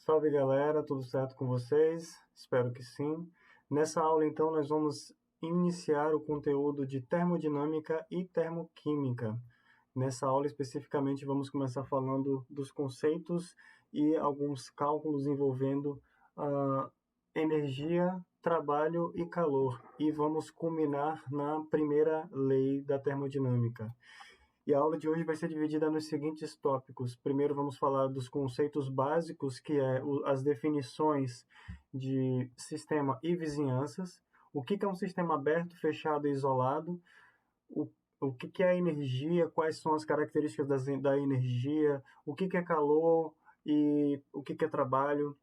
Salve galera, tudo certo com vocês? Espero que sim. Nessa aula então nós vamos iniciar o conteúdo de termodinâmica e termoquímica. Nessa aula especificamente vamos começar falando dos conceitos e alguns cálculos envolvendo energia, trabalho e calor. E vamos culminar na primeira lei da termodinâmica. E a aula de hoje vai ser dividida nos seguintes tópicos. Primeiro vamos falar dos conceitos básicos, que é as definições de sistema e vizinhanças. O que é um sistema aberto, fechado e isolado? O que é energia? Quais são as características da energia? O que é calor e o que é trabalho?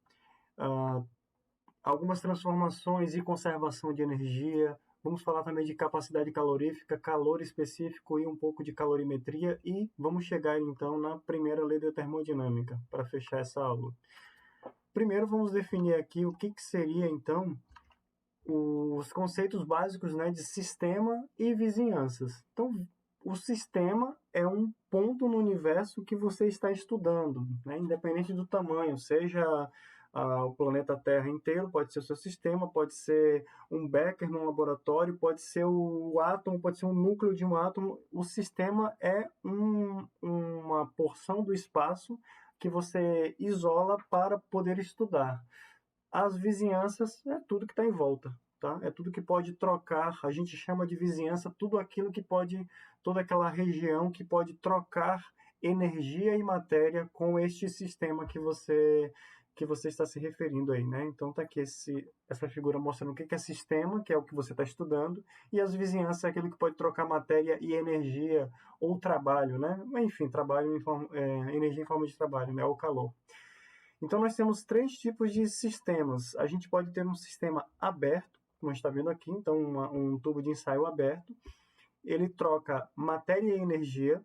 Algumas transformações e conservação de energia. Vamos falar também de capacidade calorífica, calor específico e um pouco de calorimetria. E vamos chegar então na primeira lei da termodinâmica, para fechar essa aula. Primeiro vamos definir aqui o que seria então os conceitos básicos, né, de sistema e vizinhanças. Então, o sistema é um ponto no universo que você está estudando, né, independente do tamanho, seja o planeta Terra inteiro, pode ser o seu sistema, pode ser um becker num laboratório, pode ser o átomo, pode ser um núcleo de um átomo. O sistema é uma porção do espaço que você isola para poder estudar. As vizinhanças é tudo que está em volta, tá? É tudo que pode trocar, a gente chama de vizinhança tudo aquilo que pode, toda aquela região que pode trocar energia e matéria com este sistema que você está se referindo aí, né? Então tá aqui essa figura mostrando o que é sistema, que é o que você está estudando, e as vizinhanças é aquilo que pode trocar matéria e energia ou trabalho, né? Enfim, trabalho energia em forma de trabalho, né? Ou calor. Então nós temos três tipos de sistemas. A gente pode ter um sistema aberto, como a gente está vendo aqui, então um tubo de ensaio aberto. Ele troca matéria e energia.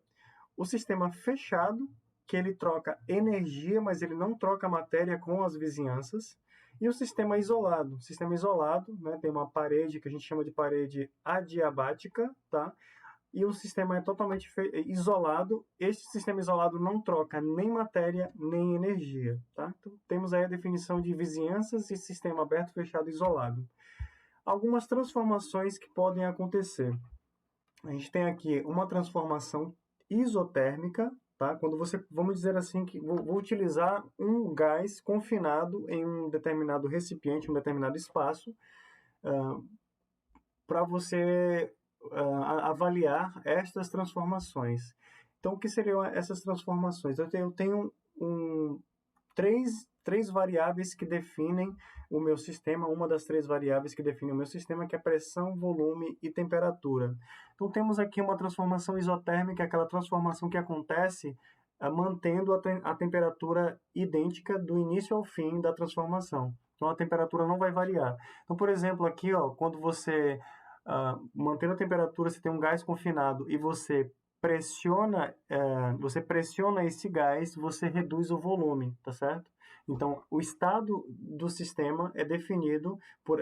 O sistema fechado, que ele troca energia, mas ele não troca matéria com as vizinhanças. E o sistema isolado. O sistema isolado, né, tem uma parede que a gente chama de parede adiabática, tá? E o sistema é totalmente isolado. Este sistema isolado não troca nem matéria nem energia, tá? Então, temos aí a definição de vizinhanças e sistema aberto, fechado, isolado. Algumas transformações que podem acontecer. A gente tem aqui uma transformação isotérmica, tá? Quando você, vamos dizer assim, que vou utilizar um gás confinado em um determinado recipiente, um determinado espaço, para você avaliar estas transformações. Então, o que seriam essas transformações? Eu tenho três variáveis que definem o meu sistema. Uma das três variáveis que define o meu sistema, que é pressão, volume e temperatura. Então, temos aqui uma transformação isotérmica, aquela transformação que acontece mantendo a temperatura idêntica do início ao fim da transformação. Então, a temperatura não vai variar. Então, por exemplo, aqui, quando você mantendo a temperatura, você tem um gás confinado e você pressiona esse gás, você reduz o volume, tá certo? Então, o estado do sistema é definido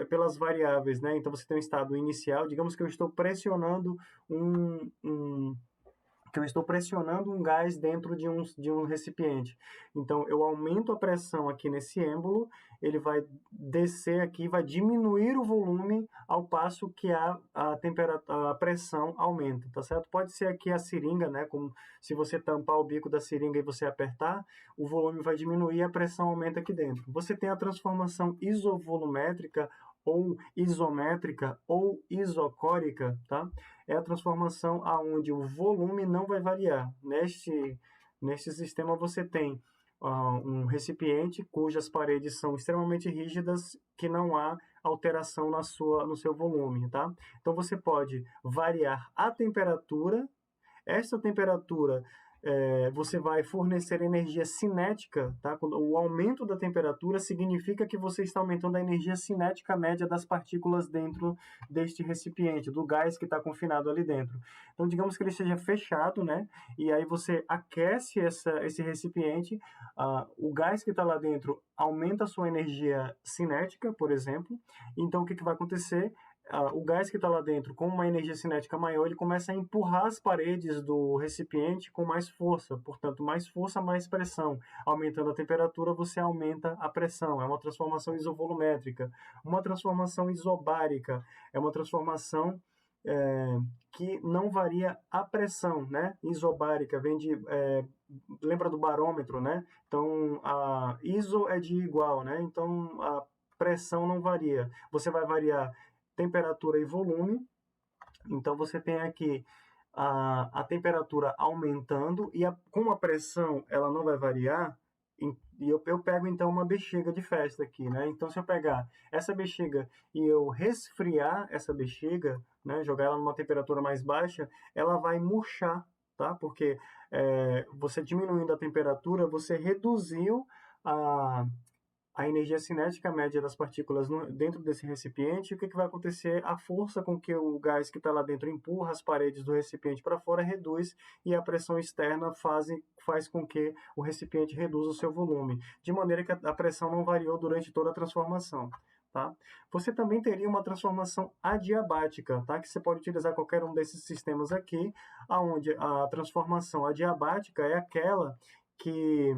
pelas variáveis, né? Então, você tem um estado inicial, digamos que eu estou pressionando um gás dentro de um recipiente. Então, eu aumento a pressão aqui nesse êmbolo, ele vai descer aqui, vai diminuir o volume ao passo que a pressão aumenta, tá certo? Pode ser aqui a seringa, né? Como se você tampar o bico da seringa e você apertar, o volume vai diminuir e a pressão aumenta aqui dentro. Você tem a transformação isovolumétrica ou isométrica ou isocórica, tá? É a transformação aonde o volume não vai variar. Neste sistema você tem um recipiente cujas paredes são extremamente rígidas, que não há alteração no seu volume, tá? Então você pode variar a temperatura. Essa temperatura você vai fornecer energia cinética, tá? O aumento da temperatura significa que você está aumentando a energia cinética média das partículas dentro deste recipiente, do gás que está confinado ali dentro. Então, digamos que ele esteja fechado, né? E aí você aquece esse recipiente, o gás que está lá dentro aumenta a sua energia cinética, por exemplo. Então, o que vai acontecer? o gás que está lá dentro, com uma energia cinética maior, ele começa a empurrar as paredes do recipiente com mais força. Portanto, mais força, mais pressão. Aumentando a temperatura, você aumenta a pressão. É uma transformação isovolumétrica. Uma transformação isobárica é uma transformação que não varia a pressão, né? Isobárica vem de lembra do barômetro, né? Então a iso é de igual, né? Então a pressão não varia. Você vai variar temperatura e volume. Então você tem aqui a temperatura aumentando e como a pressão ela não vai variar, e eu pego então uma bexiga de festa aqui, né? Então se eu pegar essa bexiga e eu resfriar essa bexiga, né, jogar ela numa temperatura mais baixa, ela vai murchar, tá? Porque você diminuindo a temperatura, você reduziu a energia cinética média das partículas dentro desse recipiente. O que vai acontecer? A força com que o gás que está lá dentro empurra as paredes do recipiente para fora reduz, e a pressão externa faz com que o recipiente reduza o seu volume, de maneira que a pressão não variou durante toda a transformação. Tá? Você também teria uma transformação adiabática, tá? Que você pode utilizar qualquer um desses sistemas aqui, onde a transformação adiabática é aquela que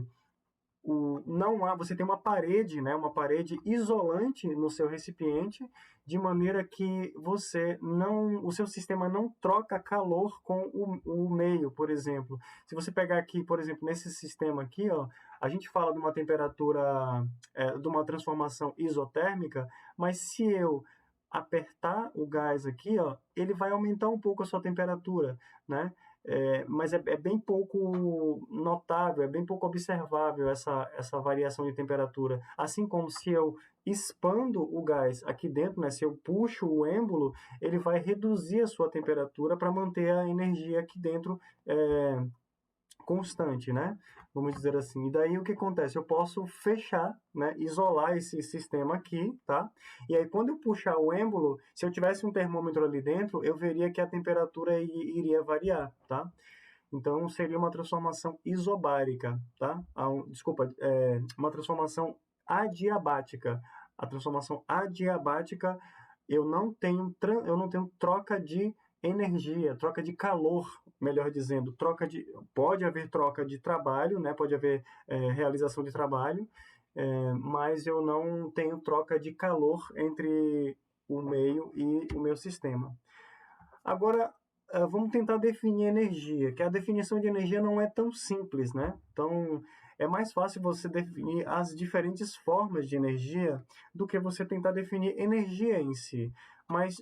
não há, você tem uma parede, né, uma parede isolante no seu recipiente, de maneira que o seu sistema não troca calor com o meio, por exemplo. Se você pegar aqui, por exemplo, nesse sistema aqui, ó, a gente fala de uma temperatura, de uma transformação isotérmica, mas se eu apertar o gás aqui, ó, ele vai aumentar um pouco a sua temperatura, né? Mas é bem pouco notável, é bem pouco observável essa variação de temperatura. Assim como se eu expando o gás aqui dentro, né, se eu puxo o êmbolo, ele vai reduzir a sua temperatura para manter a energia aqui dentro constante, né? Vamos dizer assim. E daí o que acontece? Eu posso fechar, né? Isolar esse sistema aqui, tá? E aí quando eu puxar o êmbolo, se eu tivesse um termômetro ali dentro, eu veria que a temperatura iria variar, tá? Então seria uma transformação isobárica, tá? Desculpa, uma transformação adiabática. A transformação adiabática, eu não tenho troca de energia, troca de calor, melhor dizendo, pode haver troca de trabalho, né? Pode haver realização de trabalho, mas eu não tenho troca de calor entre o meio e o meu sistema. Agora, vamos tentar definir energia, que a definição de energia não é tão simples, né? Então, é mais fácil você definir as diferentes formas de energia do que você tentar definir energia em si. Mas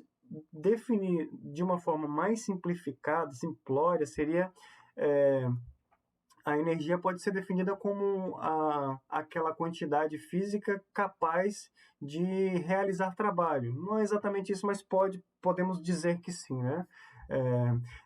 definir de uma forma mais simplificada, simplória, seria a energia pode ser definida como aquela quantidade física capaz de realizar trabalho. Não é exatamente isso, mas podemos dizer que sim, né?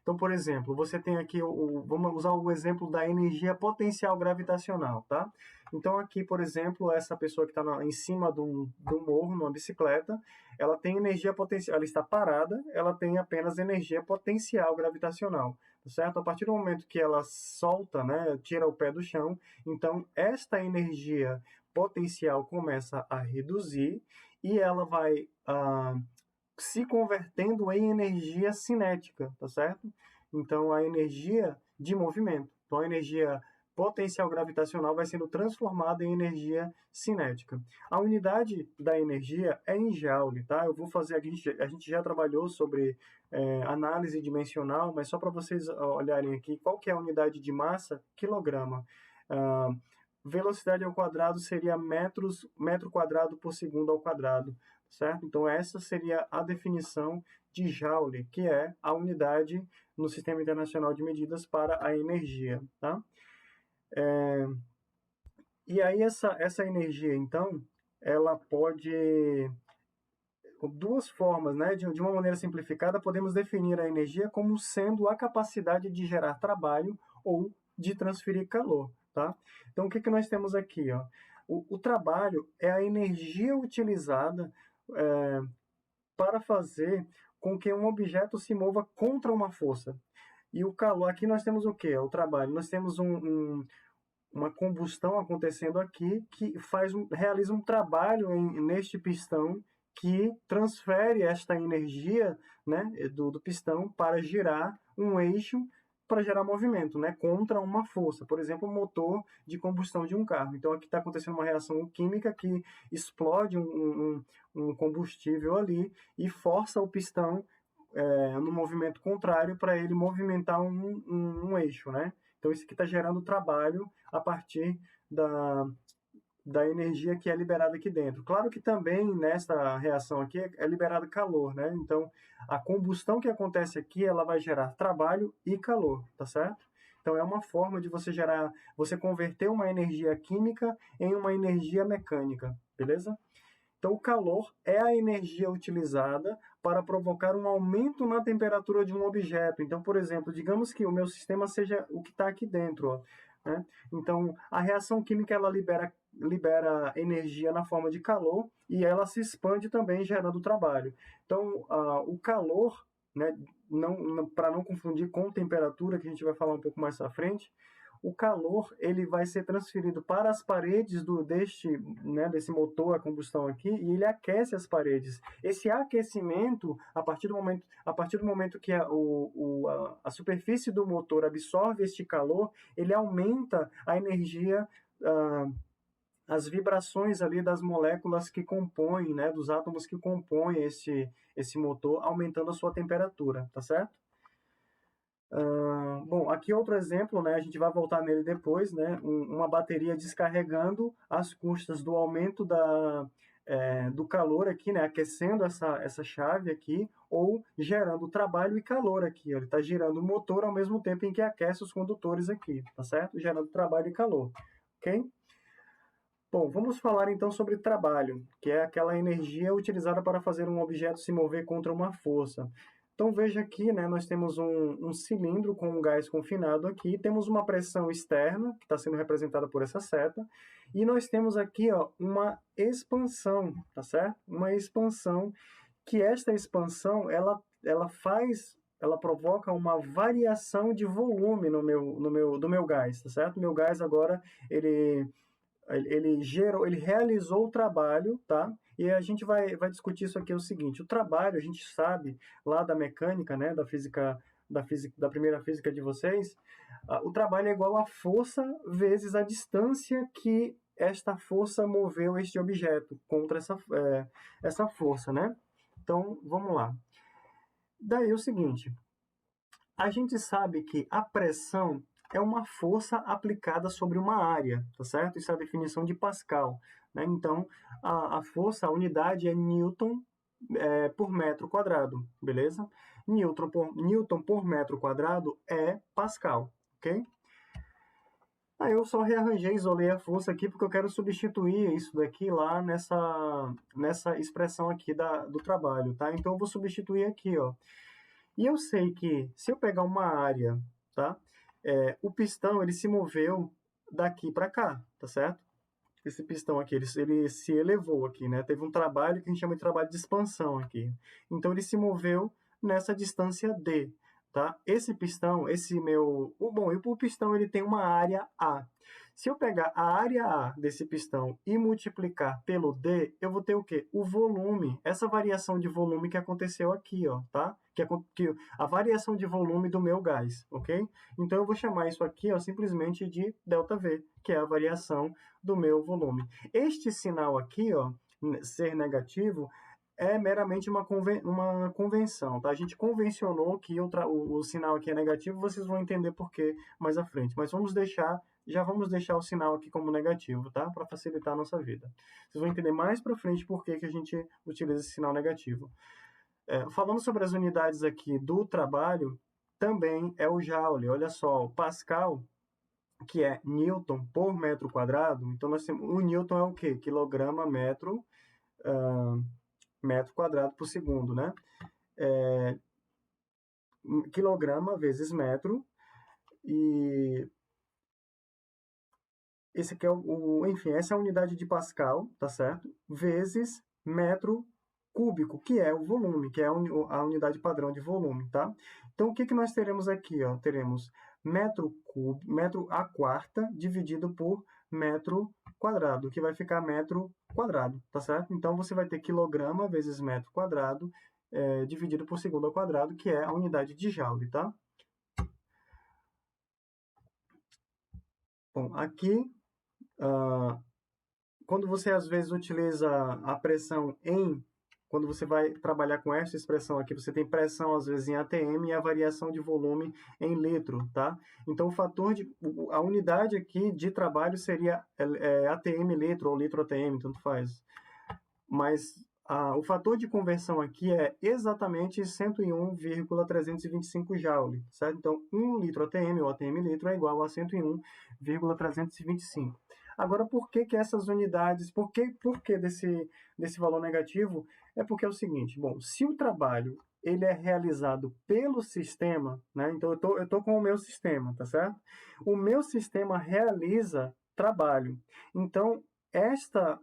Então, por exemplo, você tem aqui, vamos usar o exemplo da energia potencial gravitacional, tá? Então, aqui, por exemplo, essa pessoa que está em cima do morro, numa bicicleta, ela tem energia potencial, ela está parada, ela tem apenas energia potencial gravitacional, certo? A partir do momento que ela solta, né, tira o pé do chão, então esta energia potencial começa a reduzir e ela vai se convertendo em energia cinética, tá certo? Então a energia de movimento, então a energia potencial gravitacional vai sendo transformada em energia cinética. A unidade da energia é em joule, tá? Eu vou fazer aqui, a gente já trabalhou sobre análise dimensional, mas só para vocês olharem aqui, qual que é a unidade de massa? Quilograma. Velocidade ao quadrado seria metro quadrado por segundo ao quadrado, certo? Então essa seria a definição de joule, que é a unidade no Sistema Internacional de Medidas para a energia, tá? E aí essa energia, então, ela pode, com duas formas, né? De uma maneira simplificada, podemos definir a energia como sendo a capacidade de gerar trabalho ou de transferir calor, tá? Então, o que nós temos aqui, ó? O trabalho é a energia utilizada para fazer com que um objeto se mova contra uma força. E o calor, aqui nós temos o quê? O trabalho. Nós temos uma combustão acontecendo aqui que realiza um trabalho neste pistão que transfere esta energia, né, do pistão para girar um eixo, para gerar movimento, né, contra uma força. Por exemplo, o motor de combustão de um carro. Então, aqui está acontecendo uma reação química que explode um combustível ali e força o pistão no movimento contrário para ele movimentar um eixo, né? Então, isso aqui está gerando trabalho a partir da energia que é liberada aqui dentro. Claro que também nessa reação aqui é liberado calor, né? Então, a combustão que acontece aqui, ela vai gerar trabalho e calor, tá certo? Então, é uma forma de você converter uma energia química em uma energia mecânica, beleza? Então, o calor é a energia utilizada para provocar um aumento na temperatura de um objeto. Então, por exemplo, digamos que o meu sistema seja o que está aqui dentro, ó, né? Então, a reação química ela libera energia na forma de calor e ela se expande também gerando trabalho. Então, o calor, né, para não confundir com temperatura, que a gente vai falar um pouco mais à frente, o calor ele vai ser transferido para as paredes desse motor a combustão aqui e ele aquece as paredes. Esse aquecimento, a partir do momento que a superfície do motor absorve este calor, ele aumenta a energia, as vibrações ali das moléculas que compõem, né, dos átomos que compõem esse motor, aumentando a sua temperatura, tá certo? Bom, aqui outro exemplo, né, a gente vai voltar nele depois, né, uma bateria descarregando às custas do aumento do calor aqui, né, aquecendo essa chave aqui, ou gerando trabalho e calor aqui. Ó, ele está girando o motor ao mesmo tempo em que aquece os condutores aqui, tá certo? Gerando trabalho e calor, ok? Bom, vamos falar então sobre trabalho, que é aquela energia utilizada para fazer um objeto se mover contra uma força. Então veja aqui, né, nós temos um cilindro com um gás confinado aqui, temos uma pressão externa, que está sendo representada por essa seta, e nós temos aqui ó, uma expansão, tá certo? Uma expansão, que esta expansão, ela provoca uma variação de volume do meu gás, tá certo? Meu gás agora, ele realizou o trabalho, tá? E a gente vai discutir isso aqui, é o seguinte, o trabalho, a gente sabe, lá da mecânica, né, da primeira física de vocês, o trabalho é igual a força vezes a distância que esta força moveu este objeto contra essa força, né? Então, vamos lá. Daí é o seguinte, a gente sabe que a pressão é uma força aplicada sobre uma área, tá certo? Isso é a definição de Pascal, né? Então, a força, a unidade é Newton por metro quadrado, beleza? Newton por metro quadrado é Pascal, ok? Aí eu só rearranjei, isolei a força aqui, porque eu quero substituir isso daqui lá nessa expressão aqui do trabalho, tá? Então, eu vou substituir aqui, ó. E eu sei que se eu pegar uma área, tá? O pistão ele se moveu daqui para cá, tá certo? Esse pistão aqui, ele se elevou aqui, né? Teve um trabalho que a gente chama de trabalho de expansão aqui. Então ele se moveu nessa distância D, tá? Esse pistão, o pistão ele tem uma área A. Se eu pegar a área A desse pistão e multiplicar pelo D, eu vou ter o quê? O volume, essa variação de volume que aconteceu aqui, ó, tá? A variação de volume do meu gás, ok? Então eu vou chamar isso aqui, ó, simplesmente de ΔV, que é a variação do meu volume. Este sinal aqui, ó, ser negativo, é meramente uma convenção, tá? A gente convencionou que o sinal aqui é negativo, vocês vão entender por quê mais à frente. Mas já vamos deixar o sinal aqui como negativo, tá? Para facilitar a nossa vida. Vocês vão entender mais para frente por que a gente utiliza esse sinal negativo. Falando sobre as unidades aqui do trabalho, também é o Joule. Olha só, o Pascal, que é Newton por metro quadrado, então nós temos, o Newton é o quê? Quilograma metro quadrado por segundo, né? Quilograma vezes metro, e esse aqui é enfim, essa é a unidade de Pascal, tá certo? Vezes metro cúbico, que é o volume, que é a unidade padrão de volume, tá? Então, o que nós teremos aqui, ó? Teremos metro a quarta dividido por metro quadrado, que vai ficar metro quadrado, tá certo? Então, você vai ter quilograma vezes metro quadrado, dividido por segundo ao quadrado, que é a unidade de Joule, tá? Bom, aqui, quando você às vezes utiliza a pressão quando você vai trabalhar com essa expressão aqui, você tem pressão às vezes em ATM e a variação de volume em litro, tá? Então a unidade aqui de trabalho seria ATM litro ou litro ATM, tanto faz. Mas o fator de conversão aqui é exatamente 101,325 joule, certo? Então, 1 litro ATM ou ATM litro é igual a 101,325. Agora, por que essas unidades, por que desse valor negativo? É porque é o seguinte, bom, se o trabalho ele é realizado pelo sistema, né? Então, eu tô com o meu sistema, tá certo? O meu sistema realiza trabalho. Então,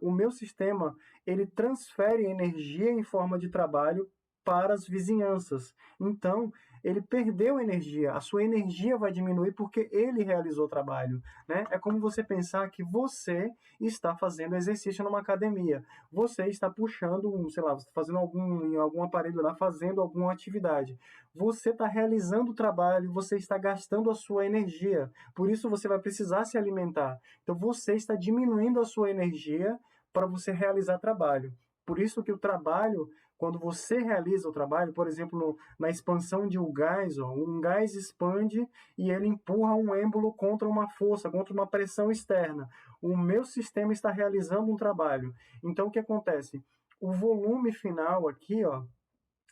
o meu sistema, ele transfere energia em forma de trabalho para as vizinhanças. Então, ele perdeu energia, a sua energia vai diminuir porque ele realizou o trabalho, né? É como você pensar que você está fazendo exercício numa academia, você está puxando, sei lá, você está fazendo algum aparelho lá, fazendo alguma atividade. Você está realizando o trabalho, você está gastando a sua energia, por isso você vai precisar se alimentar. Então, você está diminuindo a sua energia para você realizar trabalho. Por isso que o trabalho, quando você realiza o trabalho, por exemplo, na expansão de um gás, um gás expande e ele empurra um êmbolo contra uma força, contra uma pressão externa. O meu sistema está realizando um trabalho. Então, o que acontece? O volume final aqui,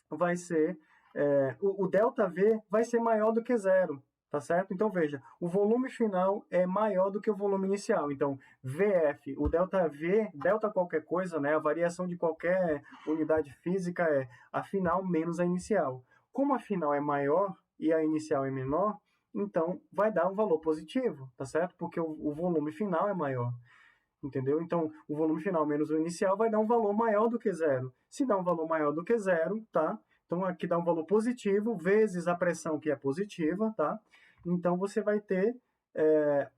vai ser, o ΔV vai ser maior do que zero, tá certo? Então, veja, o volume final é maior do que o volume inicial. Então, VF, o ΔV, delta qualquer coisa, né? A variação de qualquer unidade física é a final menos a inicial. Como a final é maior e a inicial é menor, então vai dar um valor positivo, tá certo? Porque o volume final é maior. Entendeu? Então, o volume final menos o inicial vai dar um valor maior do que zero. Se dá um valor maior do que zero, tá? Então, aqui dá um valor positivo, vezes a pressão que é positiva, tá? Então, você vai ter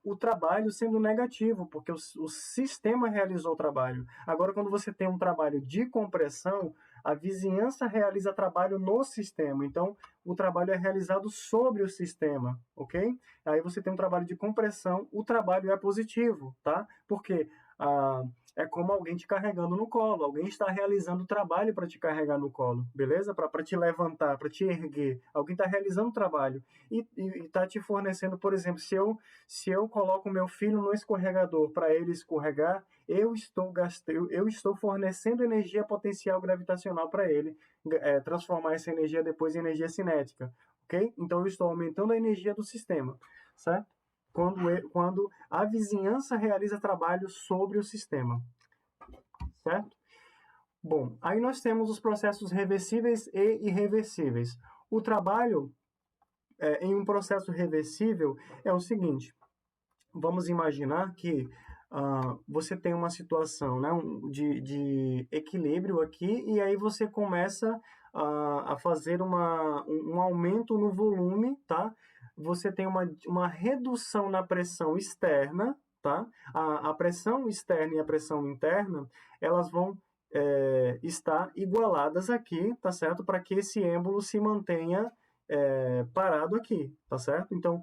o trabalho sendo negativo, porque o sistema realizou o trabalho. Agora, quando você tem um trabalho de compressão, a vizinhança realiza trabalho no sistema. Então, o trabalho é realizado sobre o sistema, ok? Aí você tem um trabalho de compressão, o trabalho é positivo, tá? Porque é como alguém te carregando no colo, alguém está realizando trabalho para te carregar no colo, beleza? Para te levantar, para te erguer. Alguém está realizando trabalho e está te fornecendo, por exemplo, se eu coloco o meu filho no escorregador para ele escorregar, eu estou fornecendo energia potencial gravitacional para ele transformar essa energia depois em energia cinética, ok? Então eu estou aumentando a energia do sistema, certo? Quando a vizinhança realiza trabalho sobre o sistema, certo? Bom, aí nós temos os processos reversíveis e irreversíveis. O trabalho em um processo reversível é o seguinte: vamos imaginar que você tem uma situação, né, de equilíbrio aqui, e aí você começa a fazer um aumento no volume, tá? Você tem uma redução na pressão externa, tá? A pressão externa e a pressão interna, elas vão estar igualadas aqui, tá certo? Para que esse êmbolo se mantenha parado aqui, tá certo? Então,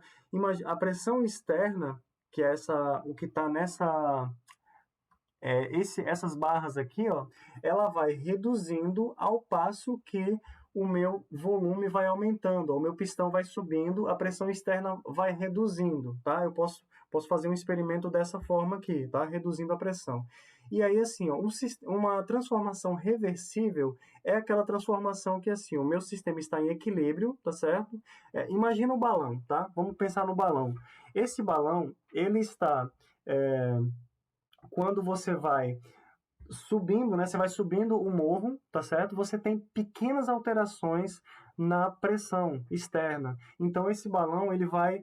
a pressão externa, que é o que está essas barras aqui, ela vai reduzindo ao passo que o meu volume vai aumentando, o meu pistão vai subindo, a pressão externa vai reduzindo, tá? Eu posso fazer um experimento dessa forma aqui, tá? Reduzindo a pressão. E aí, assim, uma transformação reversível é aquela transformação que, assim, o meu sistema está em equilíbrio, tá certo? Imagina um balão, tá? Vamos pensar no balão. Esse balão, ele está... quando você vai subindo, né? Você vai subindo o morro, tá certo? Você tem pequenas alterações na pressão externa. Então, esse balão, ele vai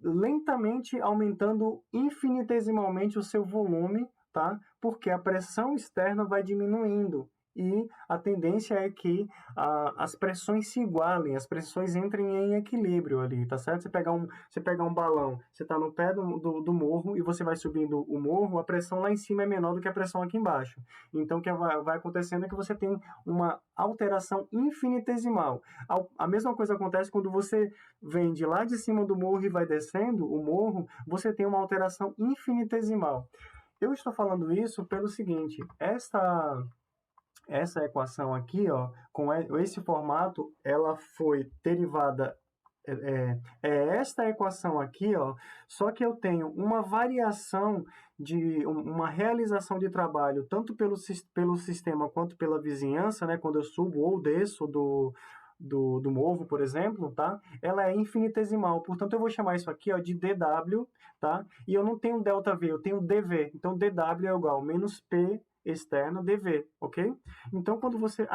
lentamente aumentando infinitesimalmente o seu volume, tá? Porque a pressão externa vai diminuindo. e a tendência é que as pressões se igualem, as pressões entrem em equilíbrio ali, tá certo? Você pegar um balão, você está no pé do morro e você vai subindo o morro, a pressão lá em cima é menor do que a pressão aqui embaixo. Então, o que vai acontecendo é que você tem uma alteração infinitesimal. A mesma coisa acontece quando você vem de lá de cima do morro e vai descendo o morro, você tem uma alteração infinitesimal. Eu estou falando isso pelo seguinte, essa equação aqui, ó, com esse formato, ela foi derivada, é esta equação aqui, ó, só que eu tenho uma variação de uma realização de trabalho, tanto pelo sistema quanto pela vizinhança, né, quando eu subo ou desço do morro, por exemplo, tá? Ela é infinitesimal, portanto eu vou chamar isso aqui, ó, de dW, tá? E eu não tenho ΔV, eu tenho dV, então dW é igual a menos P externo dV, ok? Então, quando você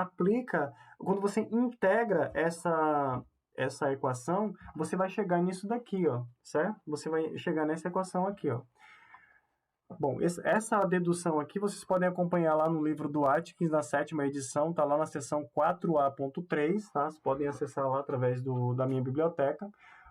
integra essa equação, você vai chegar nisso daqui, ó, certo? Você vai chegar nessa equação aqui, ó. Bom, essa dedução aqui vocês podem acompanhar lá no livro do Atkins, na 7ª edição, tá lá na seção 4A.3, tá? Vocês podem acessar lá através da minha biblioteca.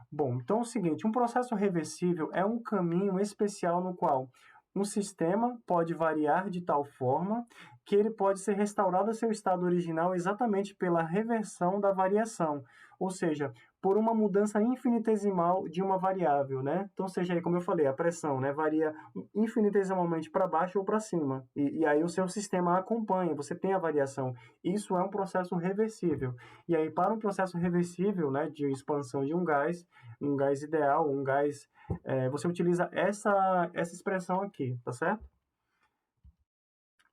Bom, então é o seguinte, um processo reversível é um caminho especial no qual um sistema pode variar de tal forma que ele pode ser restaurado a seu estado original exatamente pela reversão da variação, ou seja, por uma mudança infinitesimal de uma variável, né? Então, seja aí, como eu falei, a pressão, né, varia infinitesimalmente para baixo ou para cima, e aí o seu sistema acompanha, você tem a variação. Isso é um processo reversível. E aí, para um processo reversível, né, de expansão de um gás ideal, você utiliza essa expressão aqui, tá certo?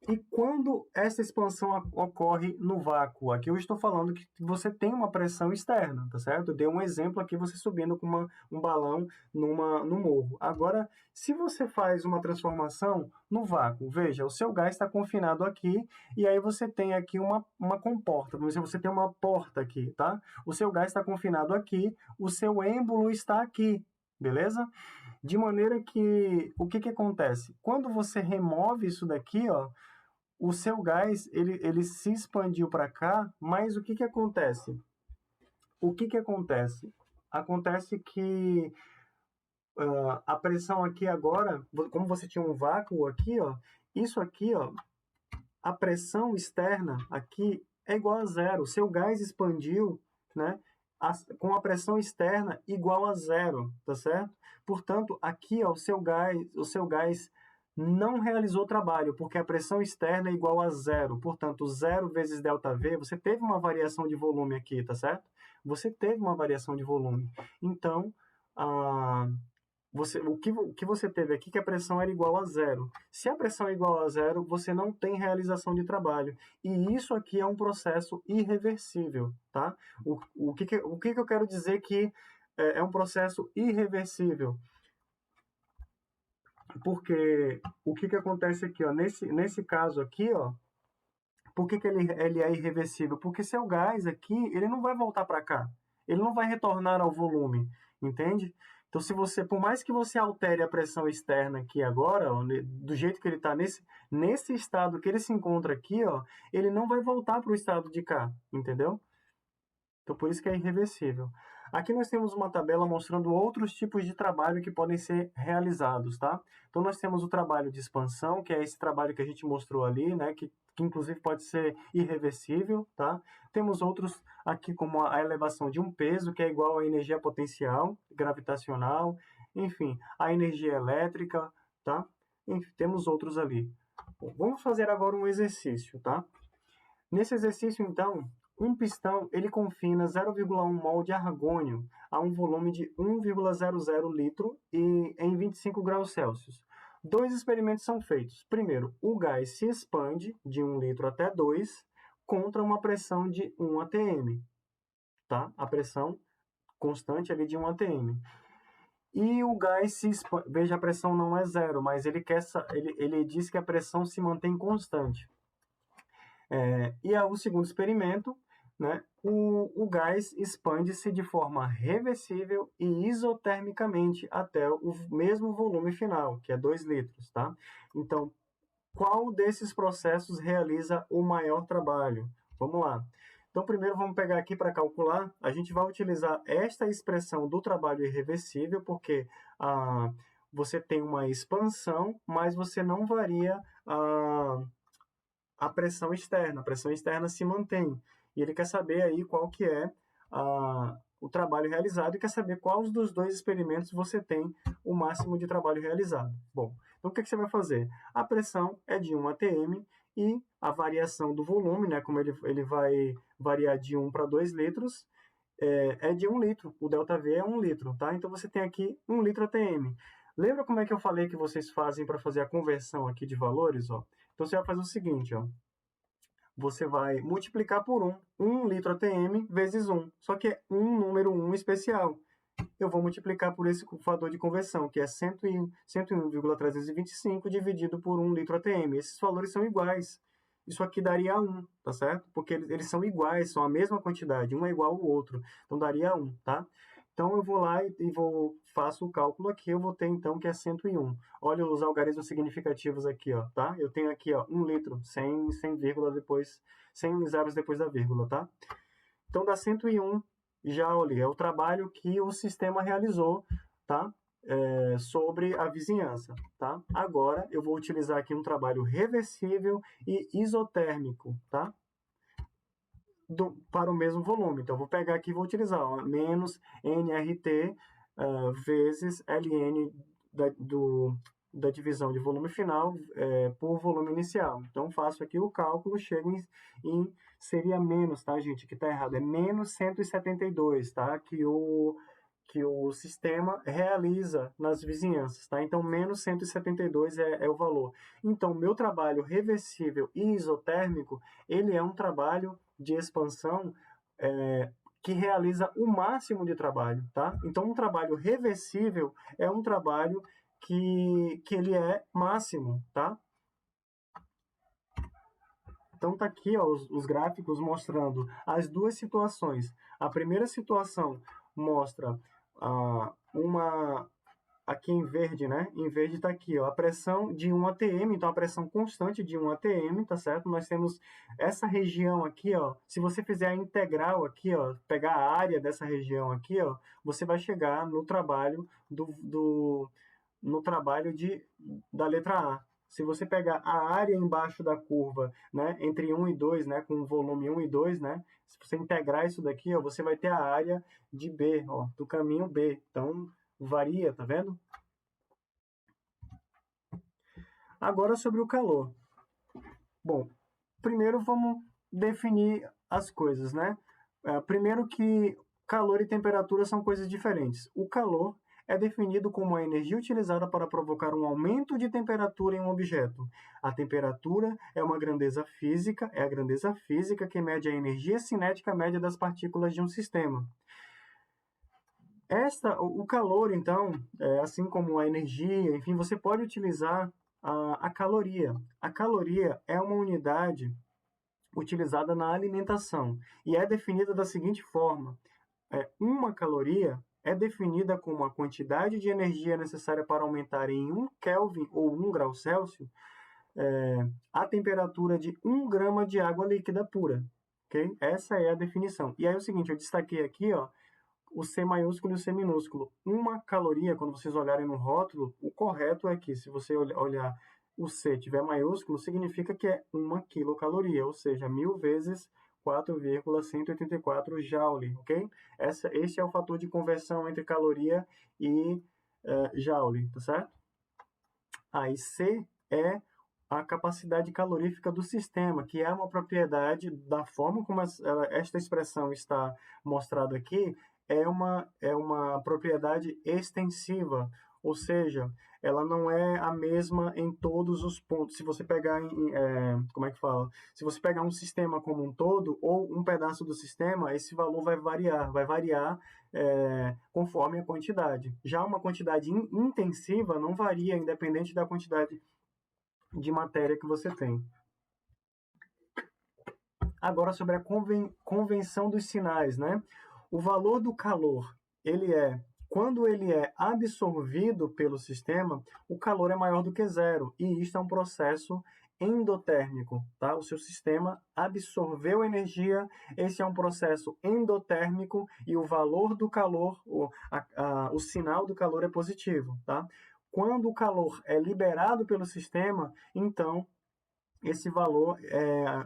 E quando essa expansão ocorre no vácuo? Aqui eu estou falando que você tem uma pressão externa, tá certo? Eu dei um exemplo aqui, você subindo com um balão no morro. Agora, se você faz uma transformação no vácuo, veja, o seu gás está confinado aqui, e aí você tem aqui uma comporta, vamos dizer, você tem uma porta aqui, tá? O seu gás está confinado aqui, o seu êmbolo está aqui, beleza? De maneira que, o que acontece? Quando você remove isso daqui, ó, o seu gás ele se expandiu para cá, mas o que acontece? O que acontece? Acontece que a pressão aqui agora, como você tinha um vácuo aqui, ó, isso aqui, ó, a pressão externa aqui é igual a zero. O seu gás expandiu, né, com a pressão externa igual a zero, tá certo? Portanto, aqui, ó, o seu gás não realizou trabalho, porque a pressão externa é igual a zero. Portanto, zero vezes ΔV, você teve uma variação de volume aqui, tá certo? Você teve uma variação de volume. Então, o que você teve aqui é que a pressão era igual a zero. Se a pressão é igual a zero, você não tem realização de trabalho. E isso aqui é um processo irreversível, tá? O que eu quero dizer que é um processo irreversível? Porque o que acontece aqui, ó, nesse caso aqui, ó, por que ele é irreversível? Porque seu gás aqui, ele não vai voltar para cá. Ele não vai retornar ao volume, entende? Então, por mais que você altere a pressão externa aqui agora, ó, do jeito que ele está nesse estado que ele se encontra aqui, ó, ele não vai voltar para o estado de cá, entendeu? Então, por isso que é irreversível. Aqui nós temos uma tabela mostrando outros tipos de trabalho que podem ser realizados, tá? Então, nós temos o trabalho de expansão, que é esse trabalho que a gente mostrou ali, né? Que inclusive pode ser irreversível, tá? Temos outros aqui, como a elevação de um peso, que é igual à energia potencial, gravitacional, enfim, a energia elétrica, tá? Enfim, temos outros ali. Bom, vamos fazer agora um exercício, tá? Nesse exercício, então, um pistão ele confina 0,1 mol de argônio a um volume de 1,00 litro e em 25 graus Celsius. Dois experimentos são feitos. Primeiro, o gás se expande de 1 litro até 2 contra uma pressão de 1 atm. Tá? A pressão constante ali de 1 atm. E o gás se expande. Veja, a pressão não é zero, mas ele diz que a pressão se mantém constante. E o segundo experimento, né, o gás expande-se de forma reversível e isotermicamente até o mesmo volume final, que é 2 litros. Tá? Então, qual desses processos realiza o maior trabalho? Vamos lá. Então, primeiro vamos pegar aqui para calcular. A gente vai utilizar esta expressão do trabalho irreversível, porque você tem uma expansão, mas você não varia a pressão externa. A pressão externa se mantém. E ele quer saber aí qual que é o trabalho realizado e quer saber quais dos dois experimentos você tem o máximo de trabalho realizado. Bom, então o que você vai fazer? A pressão é de 1 atm e a variação do volume, né, como ele vai variar de 1 para 2 litros, é de 1 litro. O ΔV é 1 litro, tá? Então você tem aqui 1 litro atm. Lembra como é que eu falei que vocês fazem para fazer a conversão aqui de valores? Ó? Então você vai fazer o seguinte, ó. Você vai multiplicar por 1 litro atm vezes 1, só que é um número 1 especial. Eu vou multiplicar por esse fator de conversão, que é 101,325 dividido por 1 litro atm. Esses valores são iguais. Isso aqui daria 1, tá certo? Porque eles são iguais, são a mesma quantidade, um é igual ao outro. Então daria 1, tá? Então eu vou lá e faço o cálculo aqui, eu vou ter então que é 101. Olha os algarismos significativos aqui, ó, tá? Eu tenho aqui, ó, 1 litro, sem vírgula depois, sem zeros depois da vírgula, tá? Então dá 101 joule, é o trabalho que o sistema realizou, tá? Sobre a vizinhança, tá? Agora eu vou utilizar aqui um trabalho reversível e isotérmico, tá? Para o mesmo volume. Então, vou pegar aqui e vou utilizar ó, menos nRT vezes ln da divisão de volume final por volume inicial. Então, faço aqui o cálculo, chego seria menos, tá, gente? Aqui tá errado, é menos 172, tá? Que o sistema realiza nas vizinhanças, tá? Então, menos 172 é o valor. Então, meu trabalho reversível e isotérmico, ele é um trabalho de expansão que realiza o máximo de trabalho, tá? Então, um trabalho reversível é um trabalho que ele é máximo, tá? Então, tá aqui ó, os gráficos mostrando as duas situações. A primeira situação mostra aqui em verde, né? Em verde está aqui, ó, a pressão de 1 atm, então a pressão constante de 1 atm, tá certo? Nós temos essa região aqui, ó, se você fizer a integral aqui, ó, pegar a área dessa região aqui, ó, você vai chegar no trabalho da letra A. Se você pegar a área embaixo da curva, né, entre 1 e 2, né, com o volume 1 e 2, né, se você integrar isso daqui, ó, você vai ter a área de B, ó, do caminho B. Então, varia, tá vendo? Agora sobre o calor. Bom, primeiro vamos definir as coisas, né? Primeiro que calor e temperatura são coisas diferentes. O calor é definido como a energia utilizada para provocar um aumento de temperatura em um objeto. A temperatura é a grandeza física que mede a energia cinética média das partículas de um sistema. O calor, então, assim como a energia, enfim, você pode utilizar a caloria. A caloria é uma unidade utilizada na alimentação e é definida da seguinte forma: uma caloria é definida como a quantidade de energia necessária para aumentar em 1 Kelvin ou 1 grau Celsius a temperatura de 1 grama de água líquida pura. Okay? Essa é a definição. E aí é o seguinte, eu destaquei aqui, ó, o C maiúsculo e o C minúsculo. Uma caloria, quando vocês olharem no rótulo, o correto é que, se você olhar o C tiver maiúsculo, significa que é 1 quilocaloria, ou seja, 1000 vezes 4,184 joule, ok? Esse é o fator de conversão entre caloria e joule, tá certo? Aí C é a capacidade calorífica do sistema, que é uma propriedade da forma como esta expressão está mostrada aqui, é uma propriedade extensiva, ou seja, ela não é a mesma em todos os pontos. Se você pegar, como é que fala? Se você pegar um sistema como um todo ou um pedaço do sistema, esse valor vai variar conforme a quantidade. Já uma quantidade intensiva não varia, independente da quantidade de matéria que você tem. Agora sobre a convenção dos sinais, né? O valor do calor, ele é Quando ele é absorvido pelo sistema, o calor é maior do que zero, e isto é um processo endotérmico, tá? O seu sistema absorveu energia, esse é um processo endotérmico e o valor do calor, o sinal do calor é positivo, tá? Quando o calor é liberado pelo sistema, então esse valor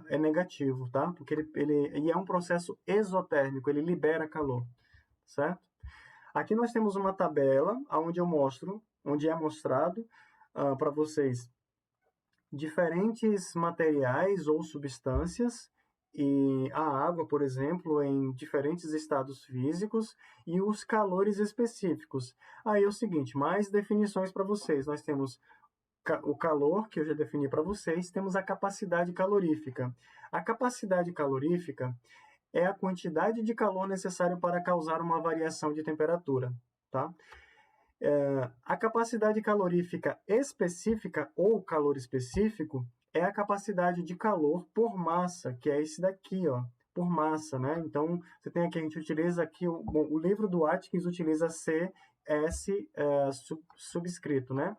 é negativo, tá? Porque ele é um processo exotérmico, ele libera calor, certo? Aqui nós temos uma tabela onde eu mostro, onde é mostrado para vocês diferentes materiais ou substâncias e a água, por exemplo, em diferentes estados físicos e os calores específicos. Aí é o seguinte, mais definições para vocês. Nós temos o calor, que eu já defini para vocês, temos a capacidade calorífica. A capacidade calorífica é a quantidade de calor necessário para causar uma variação de temperatura, tá? A capacidade calorífica específica ou calor específico é a capacidade de calor por massa, que é esse daqui, ó, por massa, né? Então, você tem aqui, a gente utiliza aqui, o livro do Atkins utiliza CS subscrito, né?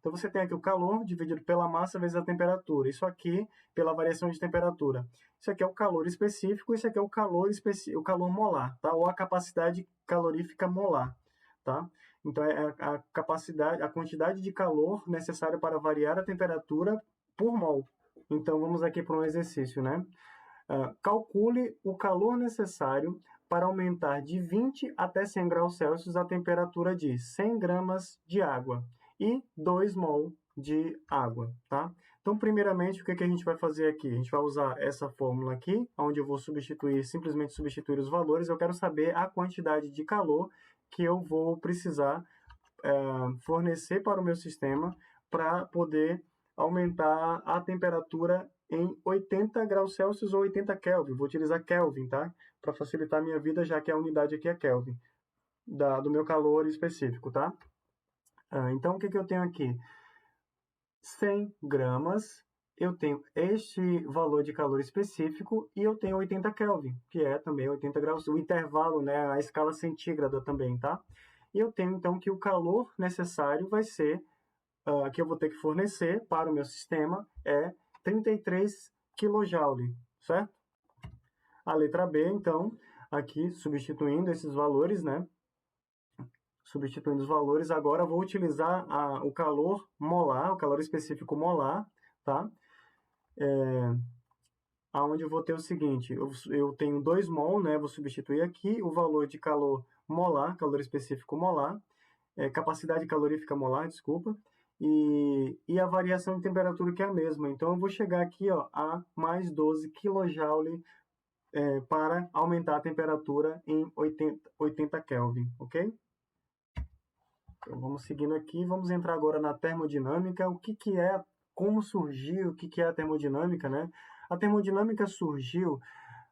Então, você tem aqui o calor dividido pela massa vezes a temperatura. Isso aqui, pela variação de temperatura. Isso aqui é o calor específico, isso aqui é o calor molar, tá? Ou a capacidade calorífica molar, tá? Então, é a capacidade, a quantidade de calor necessária para variar a temperatura por mol. Então, vamos aqui para um exercício, né? Calcule o calor necessário para aumentar de 20 até 100 graus Celsius a temperatura de 100 gramas de água e 2 mol de água, tá? Então, primeiramente, o que a gente vai fazer aqui? A gente vai usar essa fórmula aqui, onde eu vou simplesmente substituir os valores. Eu quero saber a quantidade de calor que eu vou precisar fornecer para o meu sistema para poder aumentar a temperatura em 80 graus Celsius ou 80 Kelvin. Vou utilizar Kelvin, tá? Para facilitar a minha vida, já que a unidade aqui é Kelvin, do meu calor específico, tá? Então, o que eu tenho aqui? 100 gramas, eu tenho este valor de calor específico e eu tenho 80 Kelvin, que é também 80 graus, o intervalo, né, a escala centígrada também, tá? E eu tenho, então, que o calor necessário vai ser, que eu vou ter que fornecer para o meu sistema, é 33 kJ, certo? A letra B, então, aqui, substituindo esses valores, né? Substituindo os valores, agora vou utilizar o calor molar, o calor específico molar, tá? Aonde eu vou ter o seguinte, eu tenho 2 mol, né? Vou substituir aqui o valor de calor molar, calor específico molar, capacidade calorífica molar, desculpa, e a variação de temperatura que é a mesma. Então, eu vou chegar aqui, ó, a mais 12 kJ para aumentar a temperatura em 80 Kelvin, ok? Então, vamos seguindo aqui, vamos entrar agora na termodinâmica. O que é, como surgiu, o que é a termodinâmica, né? A termodinâmica surgiu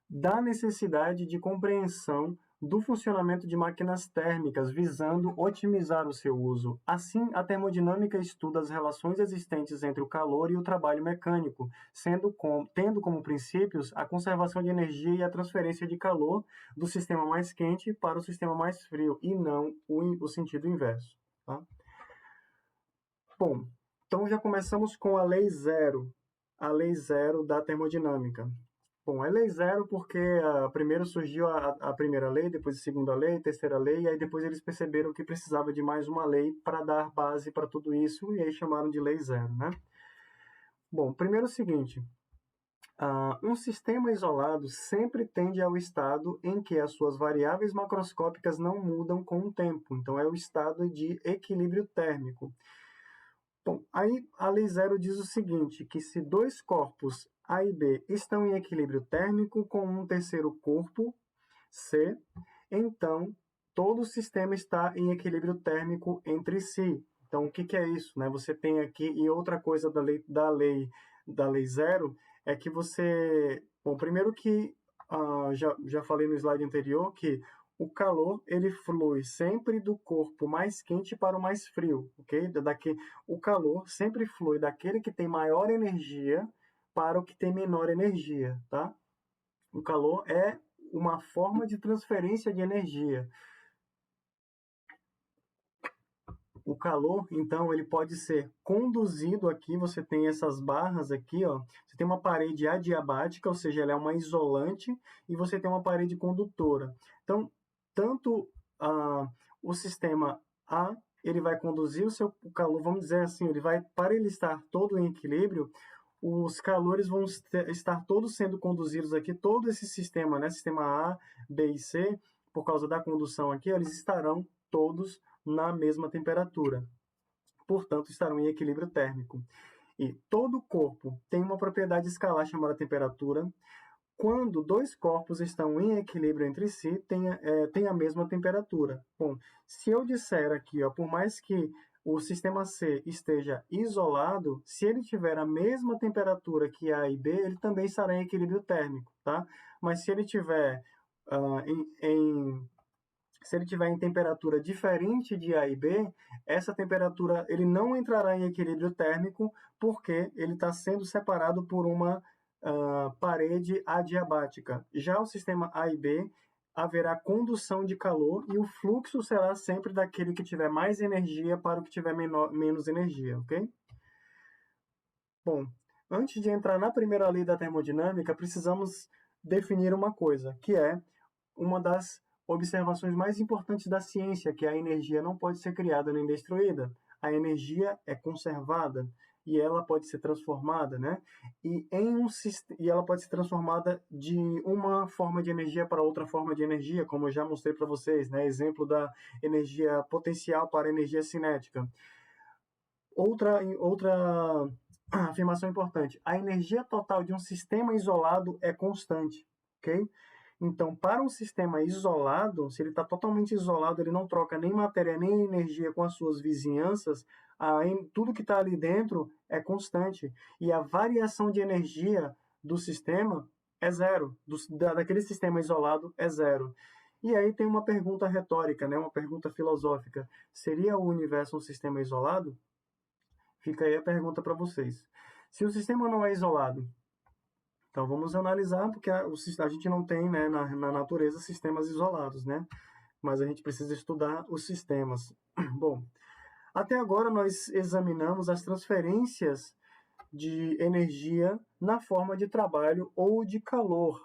da necessidade de compreensão do funcionamento de máquinas térmicas, visando otimizar o seu uso. Assim, a termodinâmica estuda as relações existentes entre o calor e o trabalho mecânico, tendo como princípios a conservação de energia e a transferência de calor do sistema mais quente para o sistema mais frio, e não o sentido inverso. Tá? Bom, então já começamos com a lei zero da termodinâmica. Bom, é lei zero porque primeiro surgiu a primeira lei, depois a segunda lei, terceira lei, e aí depois eles perceberam que precisava de mais uma lei para dar base para tudo isso, e aí chamaram de lei zero, né? Bom, primeiro é o seguinte, um sistema isolado sempre tende ao estado em que as suas variáveis macroscópicas não mudam com o tempo, então é o estado de equilíbrio térmico. Bom, aí a lei zero diz o seguinte, que se dois corpos A e B estão em equilíbrio térmico com um terceiro corpo, C, então todo o sistema está em equilíbrio térmico entre si. Então, o que é isso? Né? Você tem aqui, e outra coisa da lei zero, é que você... Bom, primeiro que, já falei no slide anterior, que o calor ele flui sempre do corpo mais quente para o mais frio, ok? O calor sempre flui daquele que tem maior energia para o que tem menor energia, tá? O calor é uma forma de transferência de energia. O calor, então, ele pode ser conduzido aqui, você tem essas barras aqui, ó. Você tem uma parede adiabática, ou seja, ela é uma isolante, e você tem uma parede condutora. Então, tanto o sistema A, ele vai conduzir o calor, vamos dizer assim, para ele estar todo em equilíbrio, os calores vão estar todos sendo conduzidos aqui, todo esse sistema, né, sistema A, B e C, por causa da condução aqui, eles estarão todos na mesma temperatura. Portanto, estarão em equilíbrio térmico. E todo corpo tem uma propriedade escalar chamada temperatura. Quando dois corpos estão em equilíbrio entre si, tem a mesma temperatura. Bom, se eu disser aqui, ó, por mais que o sistema C esteja isolado, se ele tiver a mesma temperatura que A e B, ele também estará em equilíbrio térmico, tá? Mas se ele tiver se ele tiver em temperatura diferente de A e B, essa temperatura ele não entrará em equilíbrio térmico porque ele está sendo separado por uma parede adiabática. Já o sistema A e B haverá condução de calor e o fluxo será sempre daquele que tiver mais energia para o que tiver menos energia, ok? Bom, antes de entrar na primeira lei da termodinâmica, precisamos definir uma coisa, que é uma das observações mais importantes da ciência, que a energia não pode ser criada nem destruída. A energia é conservada e ela pode ser transformada, né? E ela pode ser transformada de uma forma de energia para outra forma de energia, como eu já mostrei para vocês, né? Exemplo da energia potencial para energia cinética. Outra afirmação importante: a energia total de um sistema isolado é constante, ok? Então, para um sistema isolado, se ele está totalmente isolado, ele não troca nem matéria nem energia com as suas vizinhanças, tudo que está ali dentro é constante. E a variação de energia do sistema é zero, daquele sistema isolado é zero. E aí tem uma pergunta retórica, né? Uma pergunta filosófica. Seria o universo um sistema isolado? Fica aí a pergunta para vocês. Se o sistema não é isolado, então vamos analisar, porque a gente não tem, né, na natureza sistemas isolados, né? Mas a gente precisa estudar os sistemas. Bom, até agora nós examinamos as transferências de energia na forma de trabalho ou de calor.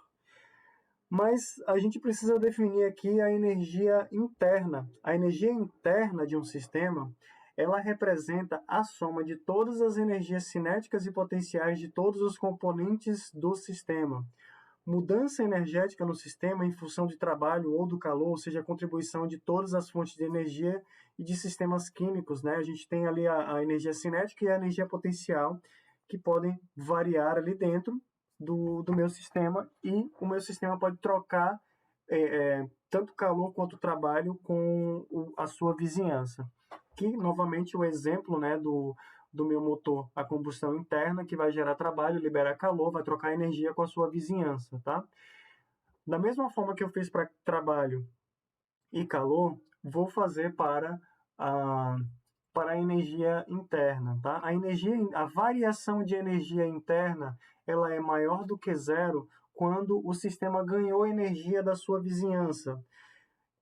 Mas a gente precisa definir aqui a energia interna. A energia interna de um sistema, ela representa a soma de todas as energias cinéticas e potenciais de todos os componentes do sistema. Mudança energética no sistema em função de trabalho ou do calor, ou seja, a contribuição de todas as fontes de energia e de sistemas químicos, né? A gente tem ali a energia cinética e a energia potencial, que podem variar ali dentro do meu sistema, e o meu sistema pode trocar tanto calor quanto trabalho com a sua vizinhança. Que, novamente, o exemplo, né, do meu motor a combustão interna, que vai gerar trabalho, liberar calor, vai trocar energia com a sua vizinhança, tá? Da mesma forma que eu fiz para trabalho e calor, vou fazer para a energia interna, tá? A variação de energia interna, ela é maior do que zero quando o sistema ganhou energia da sua vizinhança.